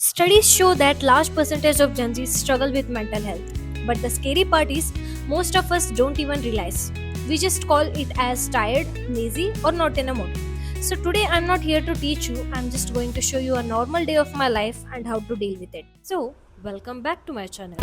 Studies show that large percentage of Gen Zs struggle with mental health. But the scary part is most of us don't even realize. We just call it as tired, lazy, or not in a mood. So today I'm not here to teach you, I'm just going to show you a normal day of my life and how to deal with it. So, welcome back to my channel.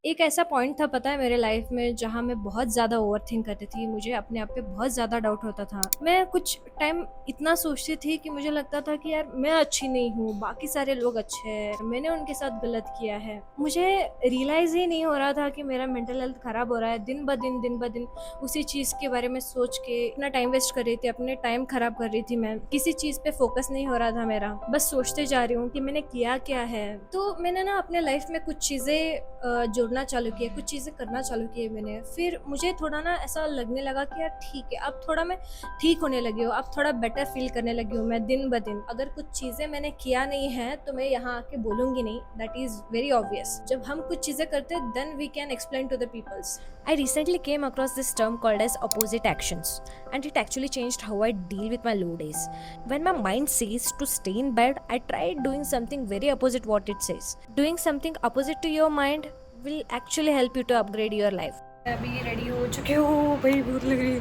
एक ऐसा point था पता है मेरे life में जहाँ मैं बहुत ज़्यादा ओवर थिंक करती थी। मुझे अपने आप पे बहुत ज़्यादा डाउट होता था। मैं कुछ टाइम इतना सोचती थी कि मुझे लगता था कि यार मैं अच्छी नहीं हूँ, बाकी सारे लोग अच्छे हैं, मैंने उनके साथ गलत किया है। मुझे रियलाइज़ ही नहीं हो रहा था कि मेरा मेंटल हेल्थ ख़राब हो रहा है। दिन ब दिन उसी चीज़ के बारे में सोच के इतना टाइम वेस्ट कर रही थी, अपने टाइम ख़राब कर रही थी। मैं किसी चीज़ पे फोकस नहीं हो रहा था मेरा, बस सोचते जा रही हूँ कि मैंने किया क्या है। तो मैंने ना अपने लाइफ में कुछ चीज़ें जोड़ना चालू किया, कुछ चीज़ें करना चालू किए मैंने। फिर मुझे थोड़ा ना ऐसा लगने लगा कि यार ठीक है, अब थोड़ा मैं ठीक होने लगी हूँ, अब थोड़ा बेटर फील करने लगी हूँ मैं दिन ब दिन। अगर कुछ चीज़ें मैंने किया नहीं है तो मैं यहाँ आके बोलूँगी नहीं, दैट इज़ वेरी ऑब्वियस। जब हम कुछ चीज़ें करते हैं then we can explain to the peoples. I recently came across this term called as opposite actions, and it actually changed how I deal with my low days. When my mind says to stay in bed, I try doing something very opposite what it says. Doing something opposite to your mind will actually help you to upgrade your life. अभी ready हो चुके हो भाई, भूख लग रही है।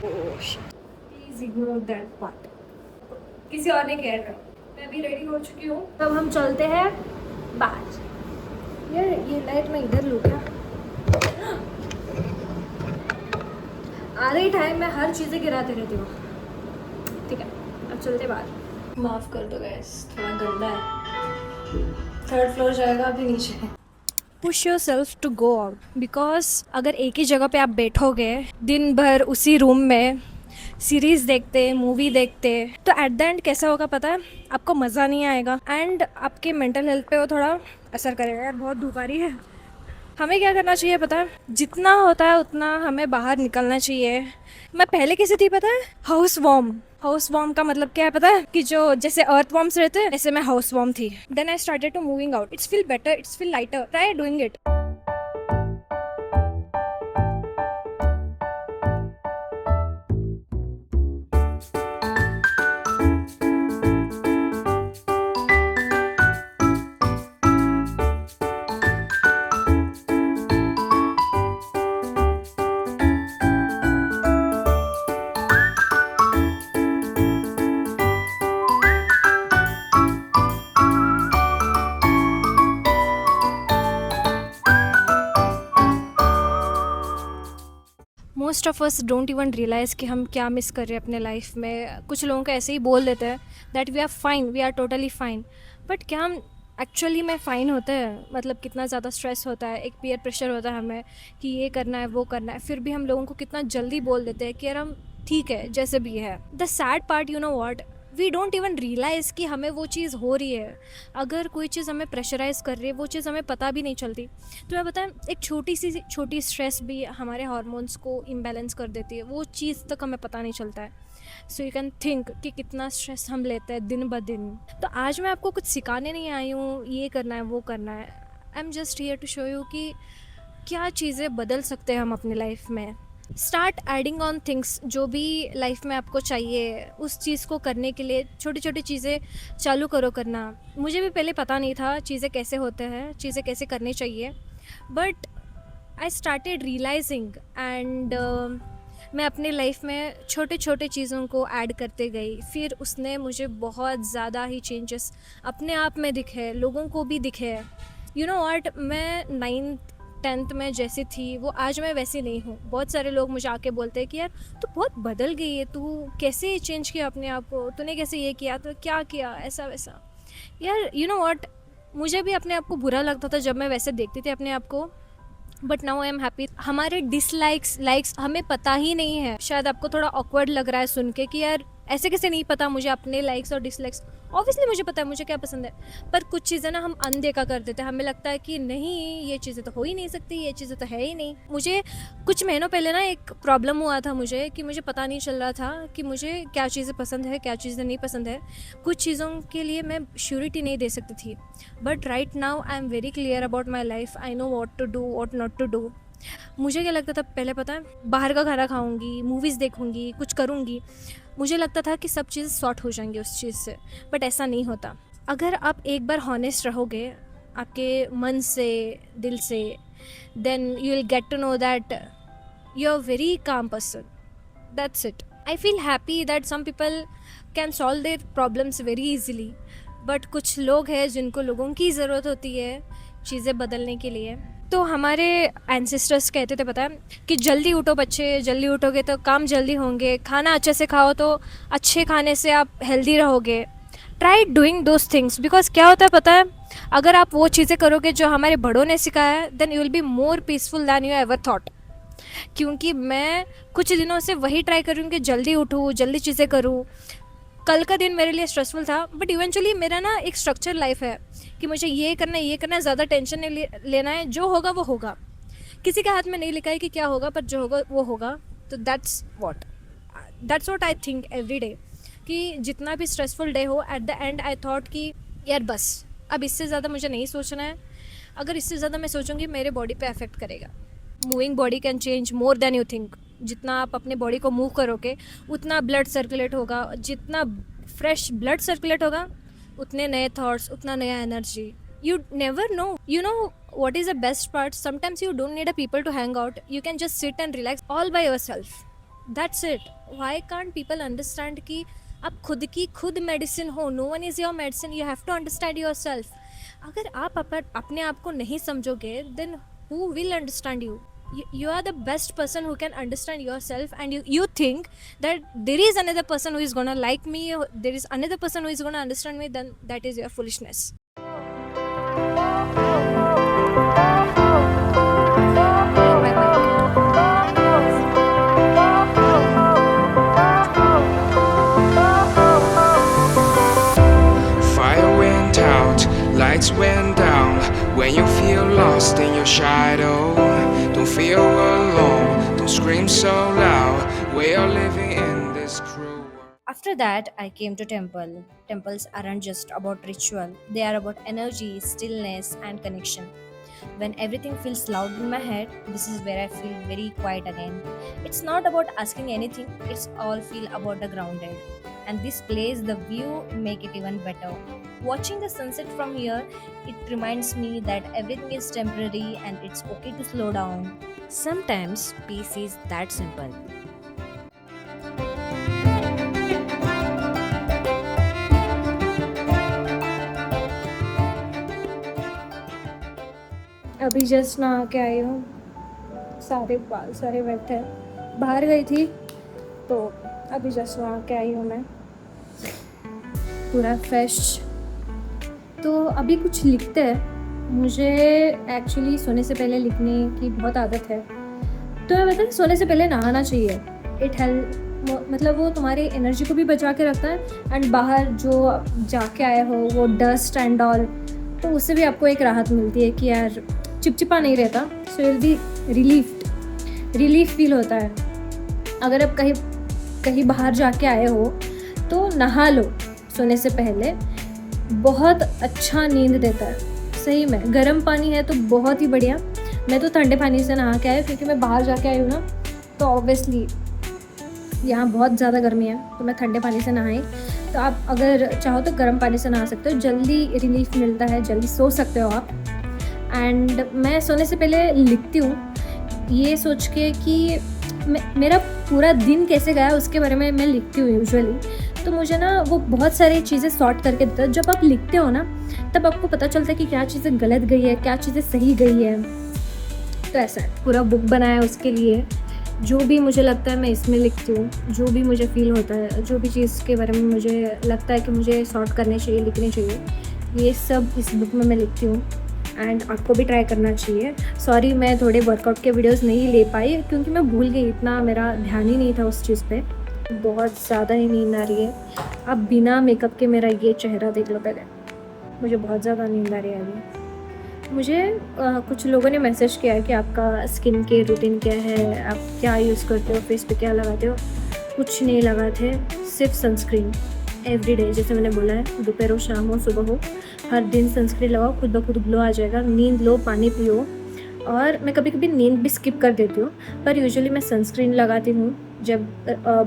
Oh shit, please ignore that part, किसी और ने केयर करो। मैं अभी रेडी हो चुकी हूँ, तब हम चलते हैं बाहर। यार ये लाइट मैं इधर लूँ क्या? आधे टाइम में हर चीज़ें गिराते रहती हूँ। ठीक है, अब चलते बाहर। माफ़ कर दो गैस, थोड़ा गंदा है। थर्ड फ्लोर जाएगा अभी नीचे। Push yourself to go out, because अगर एक ही जगह पे आप बैठोगे दिन भर उसी रूम में सीरीज़ देखते, मूवी देखते, तो एट द एंड कैसा होगा पता है? आपको मज़ा नहीं आएगा एंड आपके मेंटल हेल्थ पे वो थोड़ा असर करेगा। यार बहुत धूप आ रही है। हमें क्या करना चाहिए पता है? जितना होता है उतना हमें बाहर निकलना चाहिए। मैं पहले कैसे थी पता है? House warm. हाउस वार्म का मतलब क्या है पता है? कि जो जैसे अर्थ वार्म्स रहते हैं ऐसे मैं हाउस वार्म थी। Then I started to moving out. It's feel better, it's feel lighter. Try doing it. Most of us don't even realise कि हम क्या मिस कर रहे हैं अपने लाइफ में। कुछ लोगों को ऐसे ही बोल देते हैं that we are fine, we are totally fine, but क्या हम एक्चुअली में फ़ाइन होते हैं? मतलब कितना ज़्यादा स्ट्रेस होता है, एक पीयर प्रेशर होता है हमें कि ये करना है वो करना है, फिर भी हम लोगों को कितना जल्दी बोल देते हैं कि यार हम ठीक है जैसे भी है। The sad part, you know what, we don't even realise कि हमें वो चीज़ हो रही है। अगर कोई चीज़ हमें प्रेशराइज़ कर रही है वो चीज़ हमें पता भी नहीं चलती। तो मैं बताएं, एक छोटी स्ट्रेस भी हमारे हार्मोन्स को इम्बैलेंस कर देती है, वो चीज़ तक हमें पता नहीं चलता है। सो यू कैन थिंक कि कितना स्ट्रेस हम लेते हैं दिन ब दिन। तो आज मैं आपको कुछ सिखाने नहीं आई हूँ ये करना है वो करना है। I am just here to show you कि क्या चीज़ें बदल सकते हैं हम अपनी लाइफ में। स्टार्ट एडिंग ऑन थिंग्स, जो भी लाइफ में आपको चाहिए उस चीज़ को करने के लिए छोटी छोटी चीज़ें चालू करो करना। मुझे भी पहले पता नहीं था चीज़ें कैसे होते हैं, चीज़ें कैसे करनी चाहिए, but I started realising and मैं अपनी लाइफ में छोटे छोटे चीज़ों को ऐड करते गई। फिर उसने मुझे बहुत ज़्यादा ही चेंजेस अपने आप में दिखे, लोगों को भी दिखे। यू नो व्हाट, मैं 9th 10th में जैसी थी वो आज मैं वैसी नहीं हूँ। बहुत सारे लोग मुझे आके बोलते हैं कि यार तू बहुत बदल गई है, तू कैसे चेंज किया अपने आप को, तूने कैसे ये किया, तो क्या किया ऐसा वैसा। यार यू नो व्हाट, मुझे भी अपने आप को बुरा लगता था जब मैं वैसे देखती थी अपने आप को, but now I am happy. हमारे डिसलाइक्स लाइक्स हमें पता ही नहीं है। शायद आपको थोड़ा ऑकवर्ड लग रहा है सुन के कि यार ऐसे कैसे नहीं पता मुझे अपने लाइक्स और डिसलाइक्स। ऑब्वियसली मुझे पता है मुझे क्या पसंद है, पर कुछ चीज़ें ना हम अनदेखा कर देते हैं। हमें लगता है कि नहीं ये चीज़ें तो हो ही नहीं सकती, ये चीज़ें तो है ही नहीं। मुझे कुछ महीनों पहले ना एक प्रॉब्लम हुआ था मुझे कि मुझे पता नहीं चल रहा था कि मुझे क्या चीज़ें पसंद है क्या चीज़ें नहीं पसंद है। कुछ चीज़ों के लिए मैं श्योरिटी नहीं दे सकती थी, but right now I am very clear about my life. I know what to do what not to do. मुझे क्या लगता था पहले, पता है, बाहर का खाना खाऊंगी, मूवीज़ देखूंगी, कुछ करूंगी, मुझे लगता था कि सब चीज़ सॉर्ट हो जाएंगी उस चीज़ से। बट ऐसा नहीं होता। अगर आप एक बार हॉनेस्ट रहोगे आपके मन से, दिल से, then you will get to know that you are very calm person. That's it. I feel happy that some people can solve their problems very easily. But कुछ लोग हैं जिनको लोगों की ज़रूरत होती है चीज़ें बदलने के लिए. तो हमारे एंसेस्टर्स कहते थे, पता है, कि जल्दी उठो बच्चे, जल्दी उठोगे तो काम जल्दी होंगे, खाना अच्छे से खाओ तो अच्छे खाने से आप हेल्दी रहोगे. Try doing those things, because क्या होता है पता है, अगर आप वो चीज़ें करोगे जो हमारे बड़ों ने सिखाया है, then you will be more peaceful than you ever thought. क्योंकि मैं कुछ दिनों से वही ट्राई कर रही हूँ कि जल्दी उठूँ, जल्दी चीज़ें करूँ. कल का दिन मेरे लिए स्ट्रेसफुल था, बट इवेंचुअली मेरा ना एक स्ट्रक्चर लाइफ है कि मुझे ये करना है, ये करना है, ज़्यादा टेंशन नहीं लेना है. जो होगा वो होगा. किसी के हाथ में नहीं लिखा है कि क्या होगा, पर जो होगा वो होगा. तो that's what I think every day. कि जितना भी स्ट्रेसफुल डे हो, at the and I thought कि यार बस अब इससे ज़्यादा मुझे नहीं सोचना है. अगर इससे ज़्यादा मैं सोचूंगी मेरे बॉडी पे अफेक्ट करेगा. Moving body can change more than you think. जितना आप अपने बॉडी को मूव करोगे उतना ब्लड सर्कुलेट होगा. जितना फ्रेश ब्लड सर्कुलेट होगा उतने नए थॉट्स, उतना नया energy. You never know. You know what is the best part? Sometimes you don't need a people to hang out. You can just sit and relax all by yourself. That's it. Why can't people understand कि आप खुद की खुद medicine हो? No one is your medicine. You have to understand yourself. अगर आप अपने आप को नहीं समझोगे, then who will understand you? You are the best person who can understand yourself, and you think that there is another person who is gonna like me, there is another person who is gonna understand me, then that is your foolishness. Fire went out, lights went down. When you feel lost in your shadow, don't feel alone, don't scream so loud. We are living in this cruel world. After that, I came to temple. Temples aren't just about ritual, they are about energy, stillness, and connection. When everything feels loud in my head, this is where I feel very quiet again. It's not about asking anything, it's all feel about the grounded. And this place, the view make it even better. Watching the sunset from here, it reminds me that everything is temporary and it's okay to slow down. Sometimes peace is that simple. अभी just नहा के आई हूँ. सारे बाल सारे wait है. बाहर गई थी तो अभी जस्ट नहा के आई हूँ मैं, पूरा फ्रेश. तो अभी कुछ लिखते हैं. मुझे एक्चुअली सोने से पहले लिखने की बहुत आदत है. तो मैं बताऊँ, सोने से पहले नहाना चाहिए. इट हेल्प, मतलब वो तुम्हारी एनर्जी को भी बचा के रखता है. एंड बाहर जो जाके आए हो वो डस्ट एंड ऑल, तो उससे भी आपको एक राहत मिलती है कि यार चिपचिपा नहीं रहता. So will be relief feel होता है. अगर आप कहीं बाहर जाके आए हो तो नहा लो सोने से पहले. बहुत अच्छा नींद देता है सही में. गर्म पानी है तो बहुत ही बढ़िया. मैं तो ठंडे पानी से नहा के आई क्योंकि मैं बाहर जाके आई हूँ ना, तो ऑब्वियसली यहाँ बहुत ज़्यादा गर्मी है, तो मैं ठंडे पानी से नहाई. तो आप अगर चाहो तो गर्म पानी से नहा सकते हो. जल्दी रिलीफ मिलता है, जल्दी सो सकते हो आप. एंड मैं सोने से पहले लिखती हूँ ये सोच के कि मेरा पूरा दिन कैसे गया उसके बारे में मैं लिखती हूँ यूजुअली. तो मुझे ना वो बहुत सारी चीज़ें सॉर्ट करके देता है. जब आप लिखते हो ना तब आपको पता चलता है कि क्या चीज़ें गलत गई है, क्या चीज़ें सही गई है. तो ऐसा है, पूरा बुक बनाया उसके लिए. जो भी मुझे लगता है मैं इसमें लिखती हूँ. जो भी मुझे फील होता है, जो भी चीज़ के बारे में मुझे लगता है कि मुझे सॉर्ट करने चाहिए, लिखने चाहिए, ये सब इस बुक में मैं लिखती हूँ. एंड आपको भी ट्राई करना चाहिए. सॉरी मैं थोड़े वर्कआउट के वीडियोस नहीं ले पाई क्योंकि मैं भूल गई. इतना मेरा ध्यान ही नहीं था उस चीज़ पे. बहुत ज़्यादा ही नींद आ रही है. अब बिना मेकअप के मेरा ये चेहरा देख लो पहले. मुझे बहुत ज़्यादा नींद आ रही है अभी. मुझे कुछ लोगों ने मैसेज किया है कि आपका स्किन केयर रूटीन क्या है, आप क्या यूज़ करते हो, फेस पे क्या लगाते हो. कुछ नहीं लगाते, सिर्फ सनस्क्रीन एवरी डे. जैसे मैंने बोला है, दोपहर हो, शाम हो, सुबह हो, हर दिन सनस्क्रीन लगाओ. खुद ब खुद ग्लो आ जाएगा. नींद लो, पानी पियो, और मैं कभी कभी नींद भी स्किप कर देती हूँ, पर यूजुअली मैं सनस्क्रीन लगाती हूँ जब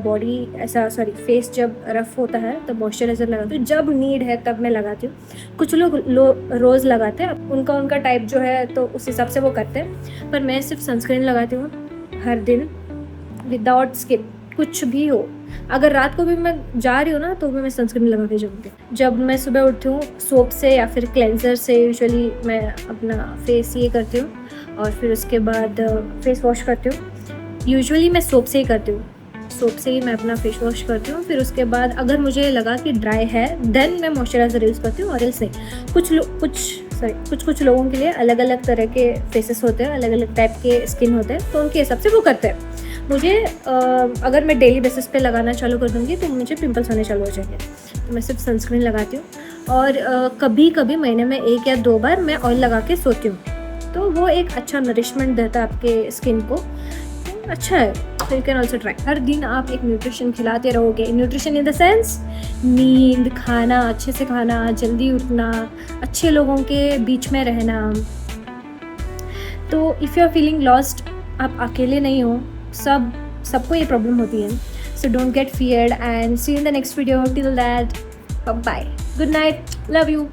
बॉडी ऐसा फेस जब रफ होता है तब मॉइस्चराइज़र लगाती हूँ, जब नीड है तब मैं लगाती हूँ। कुछ लोग रोज़ लगाते हैं, उनका टाइप जो है तो उस हिसाब से वो करते हैं, पर मैं सिर्फ सनस्क्रीन लगाती हूँ हर दिन विदाउट स्किप। कुछ भी हो, अगर रात को भी मैं जा रही हूँ ना तो भी मैं सनस्क्रीन लगा के जाऊँगी। जब मैं सुबह उठती हूँ सोप से या फिर क्लेंजर से यूजुअली मैं अपना फेस ये करती हूँ और फिर उसके बाद फेस वॉश करती हूँ। यूजुअली मैं सोप से ही करती हूँ, सोप से ही मैं अपना फेस वॉश करती हूँ। फिर उसके बाद अगर मुझे लगा कि ड्राई है देन मैं मॉइस्चराइज़र यूज़ करती हूँ, और एल्स नहीं। कुछ लोगों के लिए अलग अलग तरह के फेसेस होते हैं, अलग अलग टाइप के स्किन होते हैं, तो उनके हिसाब से वो करते हैं। मुझे अगर मैं डेली बेसिस पे लगाना चालू कर दूँगी तो मुझे पिंपल्स आने चालू हो जाएंगे, तो मैं सिर्फ सनस्क्रीन लगाती हूँ। और कभी कभी महीने में 1 या 2 बार मैं ऑयल लगा के सोती हूँ, तो वो एक अच्छा नरिशमेंट देता है आपके स्किन को, तो अच्छा है। तो यू कैन ऑल्सो ट्राई। हर दिन आप एक न्यूट्रिशन खिलाते रहोगे, न्यूट्रिशन इन द सेंस नींद, खाना, अच्छे से खाना, जल्दी उठना, अच्छे लोगों के बीच में रहना। तो if you are feeling lost, आप अकेले नहीं हो, सबको ये प्रॉब्लम होती है। So don't get feared and see you in the next video. Till that, bye, good night, love you.